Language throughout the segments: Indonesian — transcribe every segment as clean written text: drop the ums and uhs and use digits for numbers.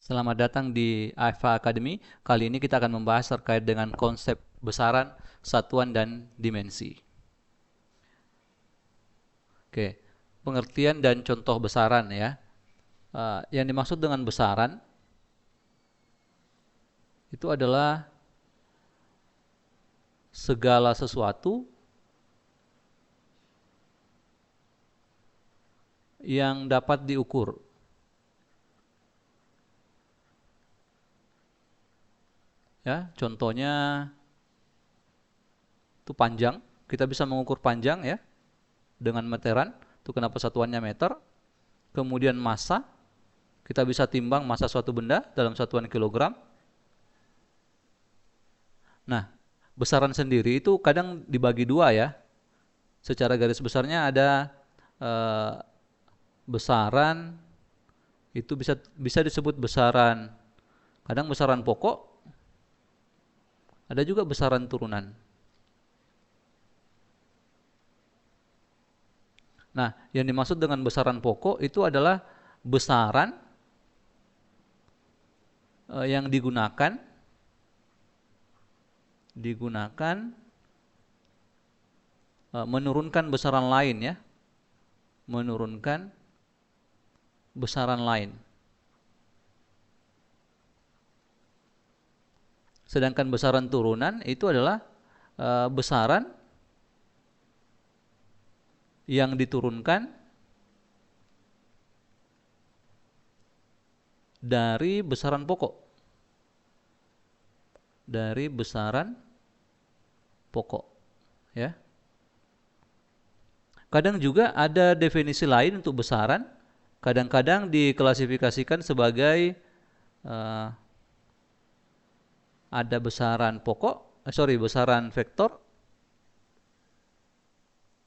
Selamat datang di AFA Academy. Kali ini kita akan membahas terkait dengan konsep besaran, satuan, dan dimensi. Oke, pengertian dan contoh besaran ya. Yang dimaksud dengan besaran itu adalah segala sesuatu yang dapat diukur. Ya, contohnya itu panjang. Kita bisa mengukur panjang ya dengan meteran. Itu kenapa satuannya meter. Kemudian massa, kita bisa timbang massa suatu benda dalam satuan kilogram. Nah, besaran sendiri itu kadang dibagi dua ya. Secara garis besarnya ada eh, besaran itu bisa disebut besaran. Kadang besaran pokok, ada juga besaran turunan. Nah, yang dimaksud dengan besaran pokok itu adalah besaran yang digunakan menurunkan besaran lain ya, menurunkan besaran lain. Sedangkan besaran turunan itu adalah besaran yang diturunkan dari besaran pokok. Dari besaran pokok, ya. Kadang juga ada definisi lain untuk besaran. Kadang-kadang diklasifikasikan sebagai ada besaran pokok, besaran vektor.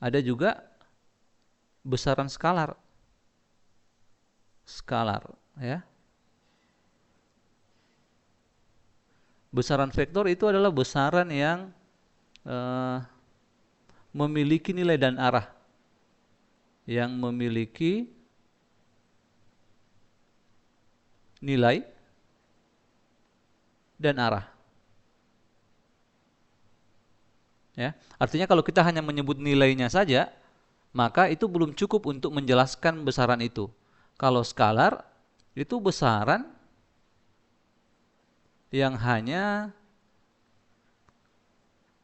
Ada juga besaran skalar. Skalar, ya. Besaran vektor itu adalah besaran yang memiliki nilai dan arah. Yang memiliki nilai dan arah. Ya, artinya kalau kita hanya menyebut nilainya saja, maka itu belum cukup untuk menjelaskan besaran itu. Kalau skalar itu besaran yang hanya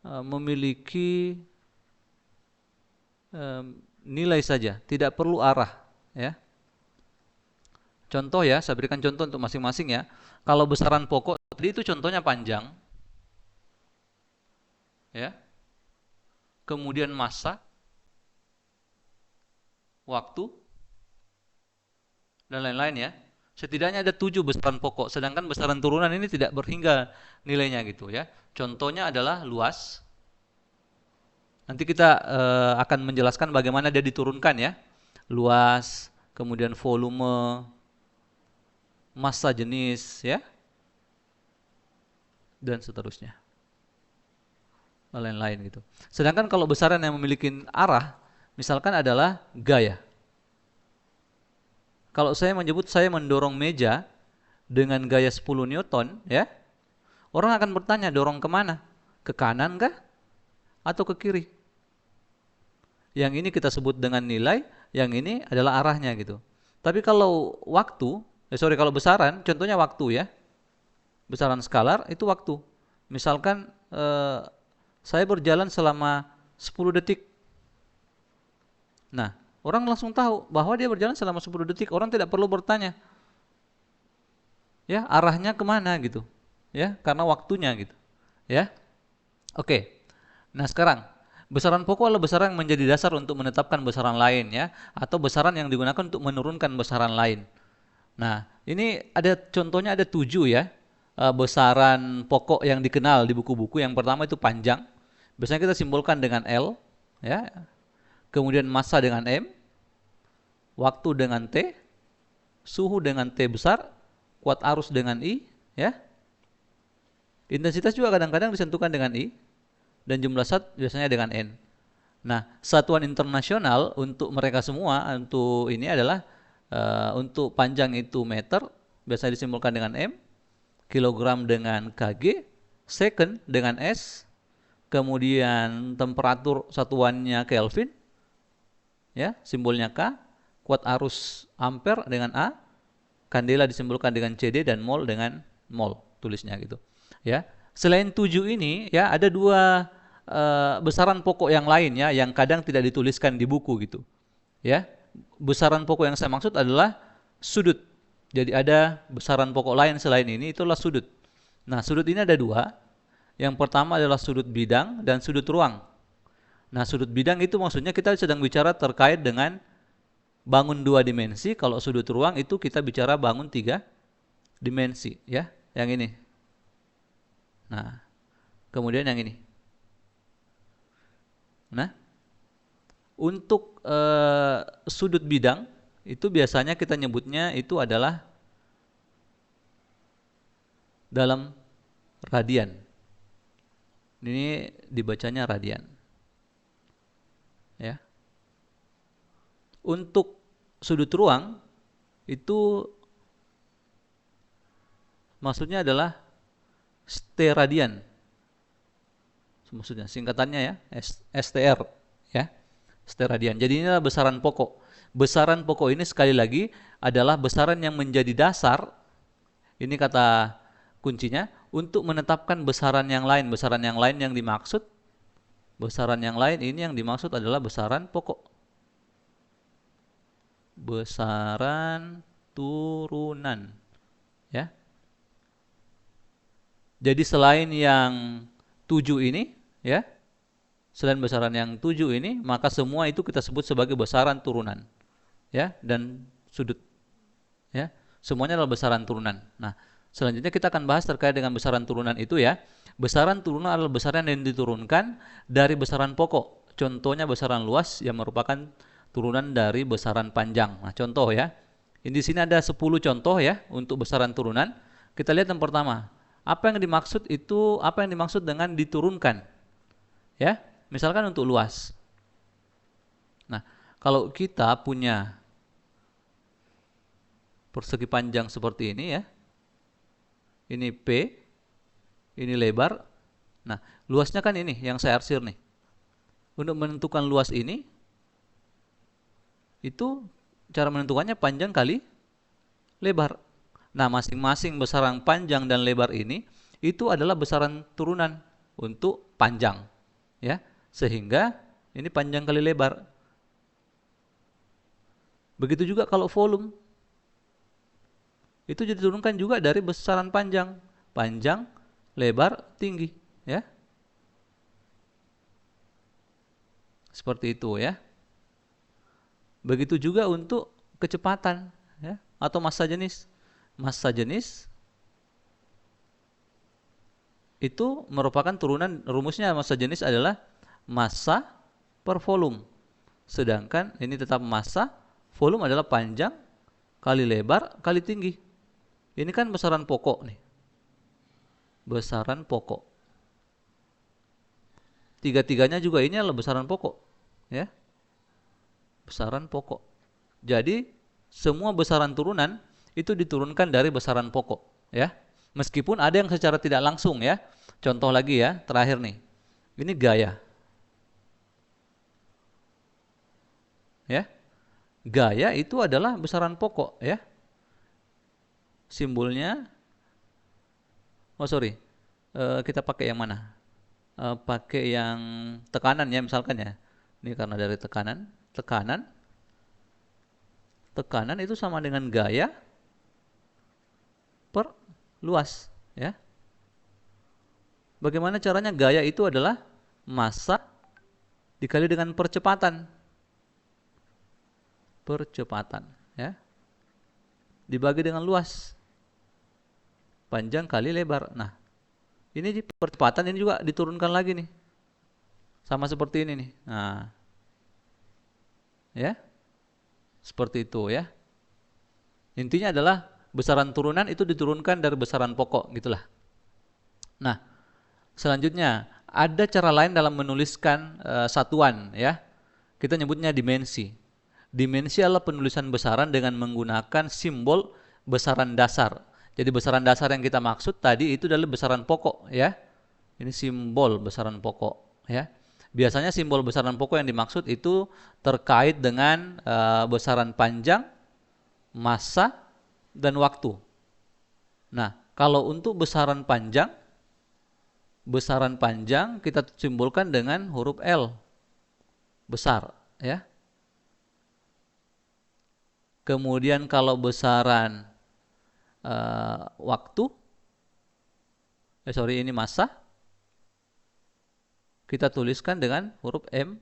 memiliki nilai saja, tidak perlu arah, ya. Contoh ya, saya berikan contoh untuk masing-masing ya. Kalau besaran pokok tadi itu contohnya panjang, ya. Kemudian massa, waktu, dan lain-lain ya. Setidaknya ada 7 besaran pokok, sedangkan besaran turunan ini tidak berhingga nilainya gitu ya. Contohnya adalah luas. Nanti kita akan menjelaskan bagaimana dia diturunkan ya. Luas, kemudian volume, massa jenis ya, dan seterusnya. Lain-lain gitu. Sedangkan kalau besaran yang memiliki arah, misalkan adalah gaya. Kalau saya menyebut saya mendorong meja dengan gaya 10 Newton, ya, orang akan bertanya dorong kemana? Ke kanan kah? Atau ke kiri? Yang ini kita sebut dengan nilai, yang ini adalah arahnya gitu. Tapi kalau waktu, kalau besaran, contohnya waktu ya, besaran skalar itu waktu. Misalkan saya berjalan selama 10 detik. Nah, orang langsung tahu bahwa dia berjalan selama 10 detik. Orang tidak perlu bertanya, ya arahnya kemana gitu, ya karena waktunya gitu, ya. Oke. Nah sekarang besaran pokok adalah besaran yang menjadi dasar untuk menetapkan besaran lain ya, atau besaran yang digunakan untuk menurunkan besaran lain. Nah ini ada contohnya, ada 7 ya besaran pokok yang dikenal di buku-buku. Yang pertama itu panjang, biasanya kita simbolkan dengan L ya. Kemudian massa dengan M, waktu dengan T, suhu dengan T besar, kuat arus dengan I, ya. Intensitas juga kadang-kadang disentuhkan dengan I, dan jumlah zat biasanya dengan N. Nah, satuan internasional untuk mereka semua untuk ini adalah untuk panjang itu meter, biasa disimbolkan dengan M, kilogram dengan kg, second dengan S, kemudian temperatur satuannya Kelvin, ya, simbolnya K, kuat arus ampere dengan A, kandela disimbolkan dengan CD dan mol dengan mol, tulisnya gitu. Ya, selain 7 ini, ya, ada dua besaran pokok yang lain, ya, yang kadang tidak dituliskan di buku gitu. Ya, besaran pokok yang saya maksud adalah sudut. Jadi ada besaran pokok lain selain ini, itulah sudut. Nah, sudut ini ada dua. Yang pertama adalah sudut bidang dan sudut ruang. Nah, sudut bidang itu maksudnya kita sedang bicara terkait dengan bangun 2 dimensi. Kalau sudut ruang itu kita bicara bangun 3 dimensi, ya, yang ini. Nah, kemudian yang ini. Nah, untuk sudut bidang itu biasanya kita nyebutnya itu adalah dalam radian. Ini dibacanya radian. Ya. Untuk sudut ruang itu maksudnya adalah steradian. Maksudnya singkatannya, ya, STR, ya. Steradian. Jadi inilah besaran pokok. Besaran pokok ini sekali lagi adalah besaran yang menjadi dasar, ini kata kuncinya, untuk menetapkan besaran yang lain. Besaran yang lain yang dimaksud, besaran yang lain ini yang dimaksud adalah besaran pokok. Besaran turunan, ya. Jadi selain yang 7 ini, ya, selain besaran yang 7 ini, maka semua itu kita sebut sebagai besaran turunan, ya, dan sudut, ya, semuanya adalah besaran turunan. Nah, selanjutnya kita akan bahas terkait dengan besaran turunan itu, ya. Besaran turunan adalah besaran yang diturunkan dari besaran pokok. Contohnya besaran luas yang merupakan turunan dari besaran panjang. Nah, contoh, ya. Di sini ada 10 contoh, ya, untuk besaran turunan. Kita lihat yang pertama. Apa yang dimaksud itu, apa yang dimaksud dengan diturunkan? Ya, misalkan untuk luas. Nah, kalau kita punya persegi panjang seperti ini, ya. Ini P, ini lebar. Nah, luasnya kan ini yang saya arsir nih. Untuk menentukan luas ini, itu cara menentukannya panjang kali lebar. Nah, masing-masing besaran panjang dan lebar ini itu adalah besaran turunan untuk panjang, ya. Sehingga ini panjang kali lebar. Begitu juga kalau volume. Itu diturunkan juga dari besaran panjang, panjang, lebar, tinggi, ya. Seperti itu, ya. Begitu juga untuk kecepatan, ya, atau massa jenis. Massa jenis itu merupakan turunan, rumusnya massa jenis adalah massa per volume. Sedangkan ini tetap massa, volume adalah panjang kali lebar kali tinggi. Ini kan besaran pokok nih. Besaran pokok. Tiga-tiganya juga ini adalah besaran pokok, ya. Besaran pokok. Jadi semua besaran turunan itu diturunkan dari besaran pokok, ya. Meskipun ada yang secara tidak langsung, ya. Contoh lagi, ya, terakhir nih. Ini gaya. Ya. Gaya itu adalah besaran pokok, ya. Simbolnya kita pakai yang mana? Pakai yang tekanan, ya, misalkan, ya. Ini karena dari tekanan itu sama dengan gaya per luas, ya. Bagaimana caranya? Gaya itu adalah massa dikali dengan percepatan, ya, dibagi dengan luas, panjang kali lebar. Nah, ini percepatan ini juga diturunkan lagi nih, sama seperti ini nih. Nah, ya, seperti itu, ya. Intinya adalah besaran turunan itu diturunkan dari besaran pokok, gitulah. Nah, selanjutnya ada cara lain dalam menuliskan satuan, ya. Kita nyebutnya dimensi. Dimensi adalah penulisan besaran dengan menggunakan simbol besaran dasar. Jadi besaran dasar yang kita maksud tadi itu adalah besaran pokok ya. Ini simbol besaran pokok ya. Biasanya simbol besaran pokok yang dimaksud itu terkait dengan besaran panjang, massa, dan waktu. Nah, kalau untuk besaran panjang kita simbolkan dengan huruf L besar ya. Kemudian kalau besaran waktu, ini massa, kita tuliskan dengan huruf M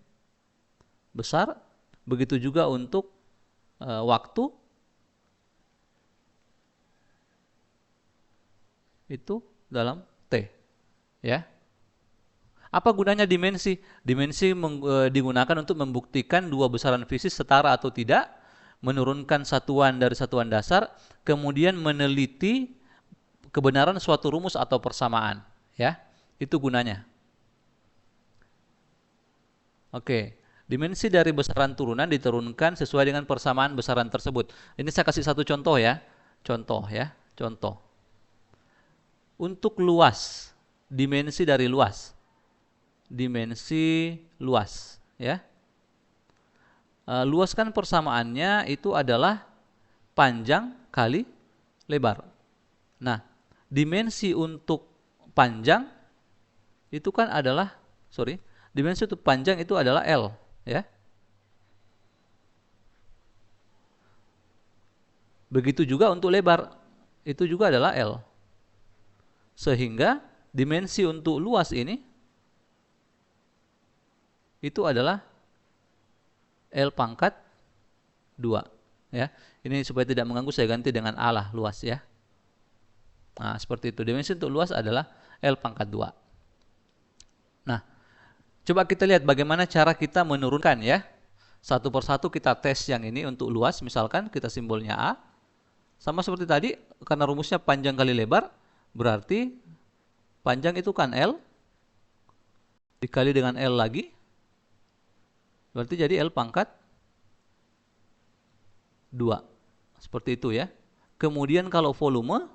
besar. Begitu juga untuk waktu, itu dalam T ya. Apa gunanya dimensi? Dimensi digunakan untuk membuktikan dua besaran fisik setara atau tidak, menurunkan satuan dari satuan dasar, kemudian meneliti kebenaran suatu rumus atau persamaan ya. Itu gunanya. Oke, dimensi dari besaran turunan diturunkan sesuai dengan persamaan besaran tersebut. Ini saya kasih satu contoh ya. Contoh. Untuk luas, dimensi dari luas. Dimensi luas ya. Luas kan persamaannya itu adalah panjang kali lebar. Nah, dimensi untuk panjang itu kan adalah dimensi untuk panjang itu adalah L ya. Begitu juga untuk lebar, itu juga adalah L. Sehingga dimensi untuk luas ini itu adalah L pangkat 2 ya. Ini supaya tidak mengganggu saya ganti dengan A lah, luas ya. Nah, seperti itu. Dimensi untuk luas adalah L pangkat 2. Nah, coba kita lihat bagaimana cara kita menurunkan ya. Satu persatu kita tes yang ini untuk luas, misalkan kita simbolnya A. Sama seperti tadi, karena rumusnya panjang kali lebar, berarti panjang itu kan L dikali dengan L lagi, berarti jadi L pangkat 2. Seperti itu ya. Kemudian kalau volume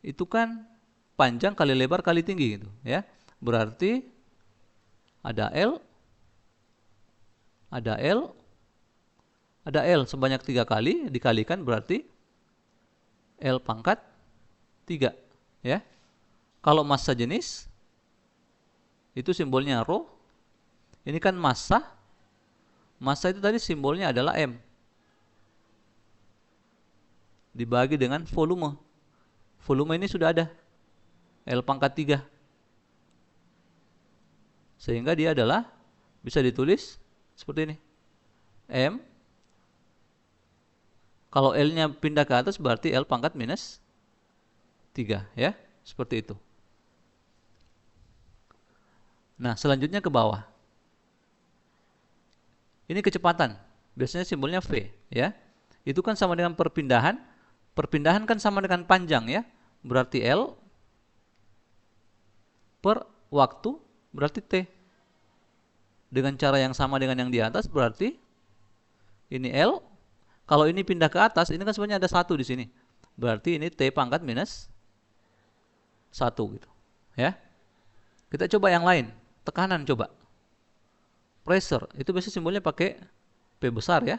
itu kan panjang kali lebar kali tinggi gitu ya. Berarti ada L sebanyak 3 kali dikalikan berarti L pangkat 3 ya. Kalau massa jenis itu simbolnya rho. Ini kan massa. Massa itu tadi simbolnya adalah M dibagi dengan volume. Volume ini sudah ada L pangkat 3. Sehingga dia adalah bisa ditulis seperti ini. M. Kalau L-nya pindah ke atas berarti L pangkat minus 3 ya. Seperti itu. Nah, selanjutnya ke bawah. Ini kecepatan. Biasanya simbolnya V ya. Itu kan sama dengan perpindahan. Perpindahan kan sama dengan panjang ya. Berarti L per waktu berarti T. Dengan cara yang sama dengan yang di atas berarti ini L. Kalau ini pindah ke atas, ini kan sebenarnya ada 1 di sini. Berarti ini T pangkat minus 1 gitu. Ya. Kita coba yang lain. Tekanan coba. Pressure, itu biasanya simbolnya pakai P besar ya.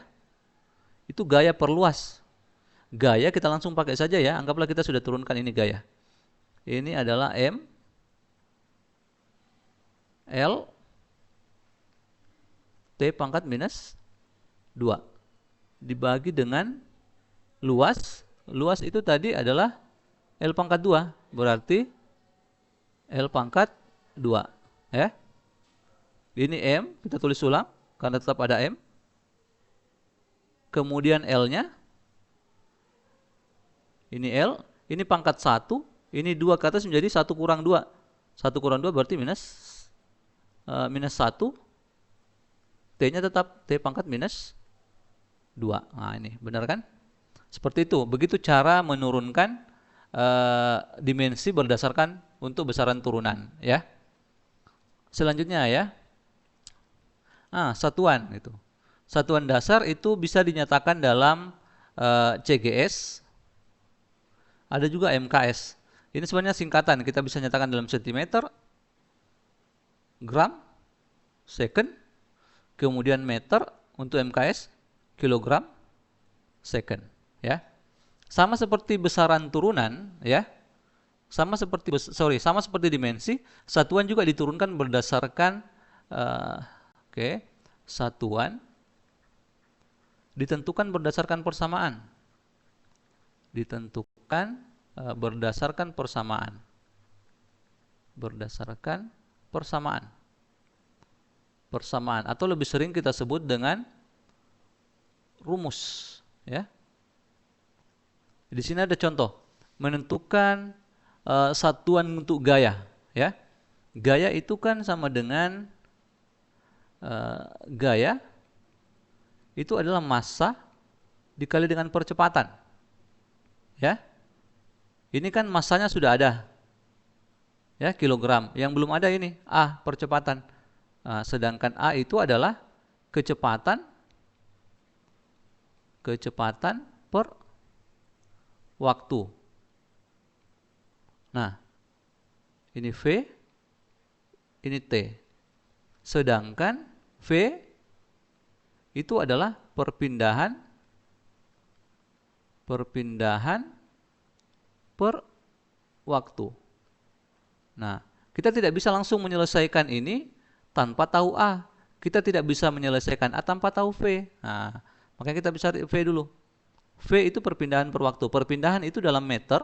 Itu gaya perluas. Gaya kita langsung pakai saja ya. Anggaplah kita sudah turunkan ini gaya. Ini adalah M L T pangkat minus 2 dibagi dengan luas. Luas itu tadi adalah L pangkat 2. Berarti L pangkat 2 ya. Ini M, kita tulis ulang karena tetap ada M. Kemudian L-nya ini L, ini pangkat 1, ini 2 ke atas menjadi 1 kurang 2. 1 kurang 2 berarti minus 1. T-nya tetap T pangkat minus 2. Nah, ini benar kan? Seperti itu. Begitu cara menurunkan dimensi berdasarkan untuk besaran turunan ya. Selanjutnya ya. Satuan itu. Satuan dasar itu bisa dinyatakan dalam CGS, ada juga MKS. Ini sebenarnya singkatan, kita bisa nyatakan dalam sentimeter, gram, second, kemudian meter untuk MKS, kilogram, second, ya. Sama seperti besaran turunan, ya. Sama seperti dimensi, satuan juga diturunkan berdasarkan satuan ditentukan berdasarkan persamaan. Ditentukan berdasarkan persamaan. Berdasarkan persamaan. Persamaan atau lebih sering kita sebut dengan rumus, ya. Di sini ada contoh menentukan satuan untuk gaya, ya. Gaya itu kan sama dengan gaya itu adalah massa dikali dengan percepatan, ya. Ini kan massanya sudah ada, ya, kilogram. Yang belum ada ini A, percepatan. Sedangkan A itu adalah kecepatan per waktu. Nah, ini V, ini T. Sedangkan V itu adalah perpindahan per waktu. Nah, kita tidak bisa langsung menyelesaikan ini tanpa tahu A. Kita tidak bisa menyelesaikan A tanpa tahu V. Nah, makanya kita bisa V dulu. V itu perpindahan per waktu. Perpindahan itu dalam meter,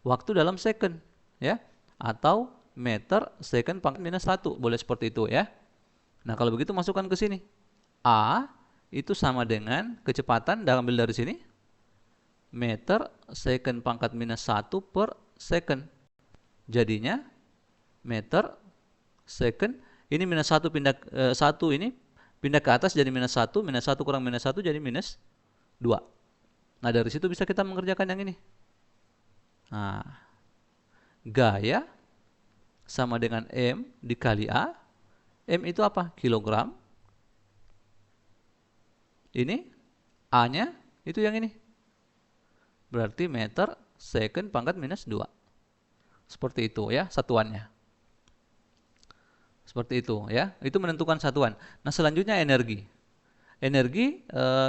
waktu dalam second, ya. Atau meter second pangkat minus 1. Boleh seperti itu, ya. Nah, kalau begitu masukkan ke sini. A itu sama dengan kecepatan, ambil dari sini. Meter second pangkat minus 1 per second. Jadinya meter second, ini minus 1 pindah 1 ini pindah ke atas jadi minus 1, minus 1 kurang minus 1 jadi minus 2. Nah, dari situ bisa kita mengerjakan yang ini. Nah, gaya sama dengan M dikali A. M itu apa? Kilogram. Ini A-nya itu yang ini. Berarti meter second pangkat minus 2. Seperti itu, ya, satuannya. Seperti itu, ya. Itu menentukan satuan. Nah, selanjutnya energi. Energi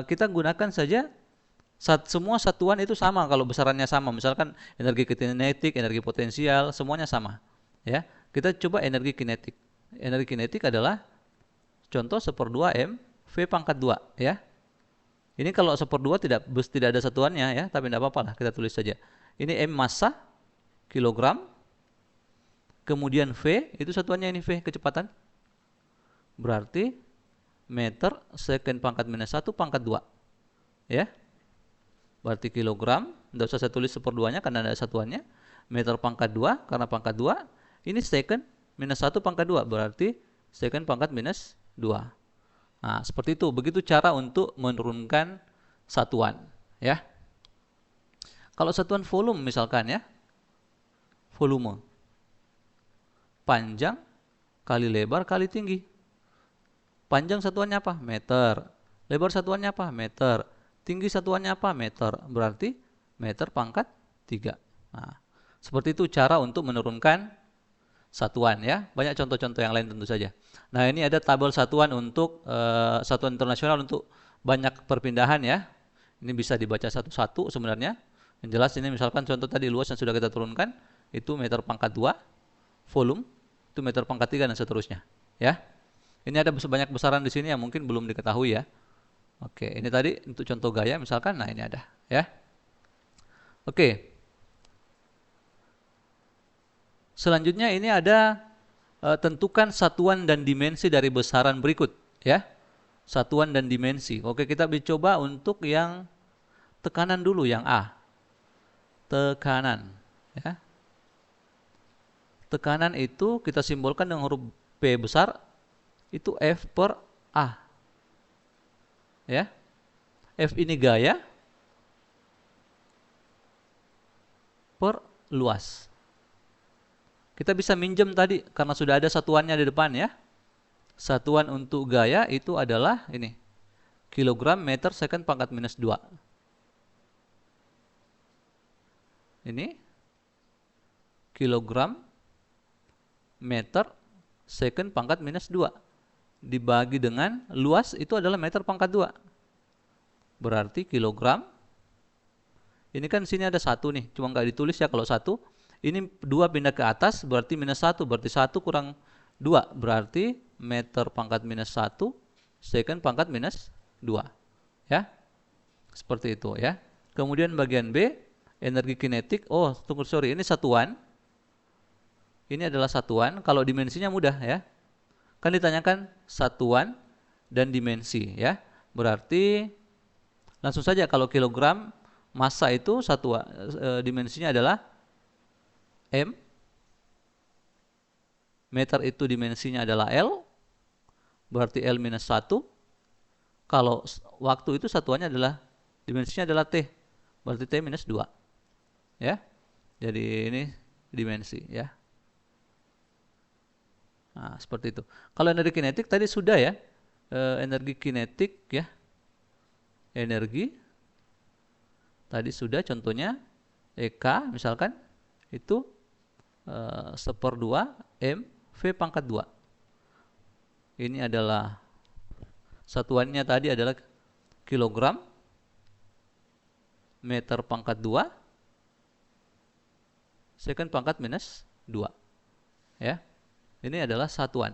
kita gunakan saja semua satuan itu sama kalau besarannya sama. Misalkan energi kinetik, energi potensial, semuanya sama, ya. Kita coba energi kinetik. Energi kinetik adalah contoh 1/2 M V pangkat 2, ya. Ini kalau 1/2 tidak ada satuannya, ya, tapi tidak apa-apa lah, kita tulis saja. Ini M massa, kilogram. Kemudian V, itu satuannya ini V, kecepatan. Berarti meter second pangkat minus 1 pangkat 2. Ya. Berarti kilogram, tidak usah saya tulis 1/2-nya karena ada satuannya. Meter pangkat 2, karena pangkat 2. Ini second minus 1 pangkat 2, berarti second pangkat minus 2. Nah, seperti itu. Begitu cara untuk menurunkan satuan, ya. Kalau satuan volume misalkan, ya. Volume. Panjang kali lebar kali tinggi. Panjang satuannya apa? Meter. Lebar satuannya apa? Meter. Tinggi satuannya apa? Meter. Berarti meter pangkat 3. Nah, seperti itu cara untuk menurunkan satuan, ya. Banyak contoh-contoh yang lain tentu saja. Nah, ini ada tabel satuan untuk satuan internasional untuk banyak perpindahan, ya. Ini bisa dibaca satu-satu sebenarnya. Yang jelas ini misalkan contoh tadi luas yang sudah kita turunkan itu meter pangkat 2, volume itu meter pangkat 3 dan seterusnya, ya. Ini ada banyak besaran di sini yang mungkin belum diketahui, ya. Oke, ini tadi untuk contoh gaya misalkan. Nah, ini ada, ya. Oke. Selanjutnya ini ada tentukan satuan dan dimensi dari besaran berikut, ya. Satuan dan dimensi. Oke, kita coba untuk yang tekanan dulu, yang A. Tekanan, ya. Tekanan itu kita simbolkan dengan huruf P besar, itu F per A. Ya. F ini gaya per luas. Kita bisa minjem tadi karena sudah ada satuannya di depan, ya. Satuan untuk gaya itu adalah ini. Kilogram meter second pangkat minus 2. Ini kilogram meter second pangkat minus 2 dibagi dengan luas itu adalah meter pangkat 2. Berarti kilogram, ini kan sini ada 1 nih, cuma nggak ditulis ya kalau 1. Ini 2 pindah ke atas berarti minus 1, berarti 1 kurang 2, berarti meter pangkat minus 1 second pangkat minus 2. Ya, seperti itu ya. Kemudian bagian B, energi kinetik. Oh, tunggu, sorry, ini satuan. Ini adalah satuan, kalau dimensinya mudah ya. Kan ditanyakan satuan dan dimensi ya. Berarti langsung saja kalau kilogram massa itu satuan, dimensinya adalah M. Meter itu dimensinya adalah L. Berarti L minus 1. Kalau waktu itu satuannya adalah dimensinya adalah T. Berarti T minus 2. Ya. Jadi ini dimensi ya. Nah, seperti itu. Kalau energi kinetik tadi sudah ya. Energi kinetik ya. Energi tadi sudah, contohnya EK misalkan itu 1/2 M V pangkat 2. Ini adalah satuannya tadi adalah kilogram meter pangkat 2 second pangkat minus 2. Ya. Ini adalah satuan.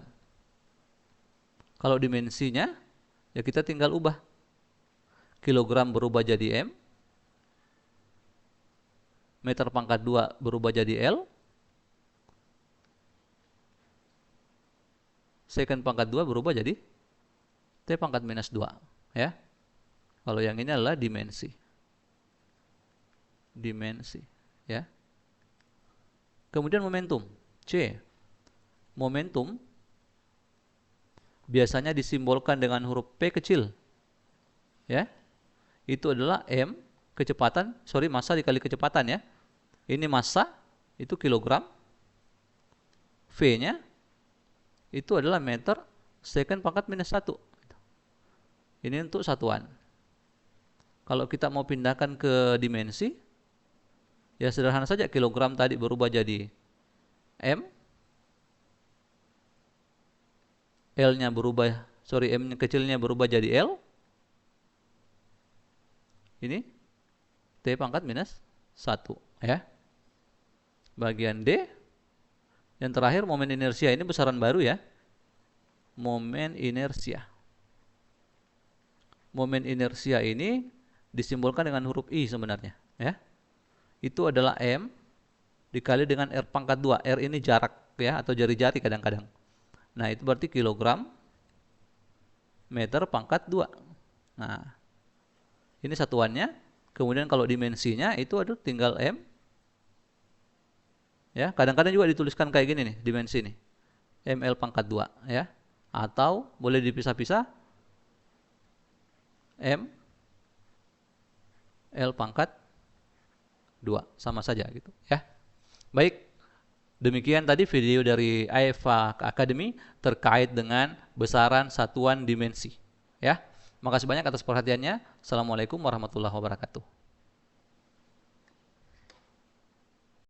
Kalau dimensinya, ya kita tinggal ubah. Kilogram berubah jadi M, meter pangkat 2 berubah jadi L, second pangkat 2 berubah jadi T pangkat minus 2. Ya. Kalau yang ini adalah dimensi. Dimensi. Ya. Kemudian momentum. C. Momentum biasanya disimbolkan dengan huruf P kecil. Ya. Itu adalah M kecepatan, massa dikali kecepatan ya. Ini massa, itu kilogram. V-nya itu adalah meter second pangkat minus 1. Ini untuk satuan. Kalau kita mau pindahkan ke dimensi, ya sederhana saja, kilogram tadi berubah jadi M, L-nya berubah, M kecilnya berubah jadi L. Ini T pangkat minus 1 ya. Bagian D, yang terakhir momen inersia, ini besaran baru ya. Momen inersia. Momen inersia ini disimbolkan dengan huruf I sebenarnya ya. Itu adalah M dikali dengan R pangkat 2. R ini jarak ya, atau jari-jari kadang-kadang. Nah, itu berarti kilogram meter pangkat 2. Nah, ini satuannya. Kemudian kalau dimensinya itu tinggal M. Ya, kadang-kadang juga dituliskan kayak gini nih, dimensi nih. ML pangkat 2 ya. Atau boleh dipisah-pisah, M L pangkat 2, sama saja gitu ya. Baik. Demikian tadi video dari AEFA Academy terkait dengan besaran satuan dimensi. Ya, makasih banyak atas perhatiannya. Assalamualaikum warahmatullahi wabarakatuh.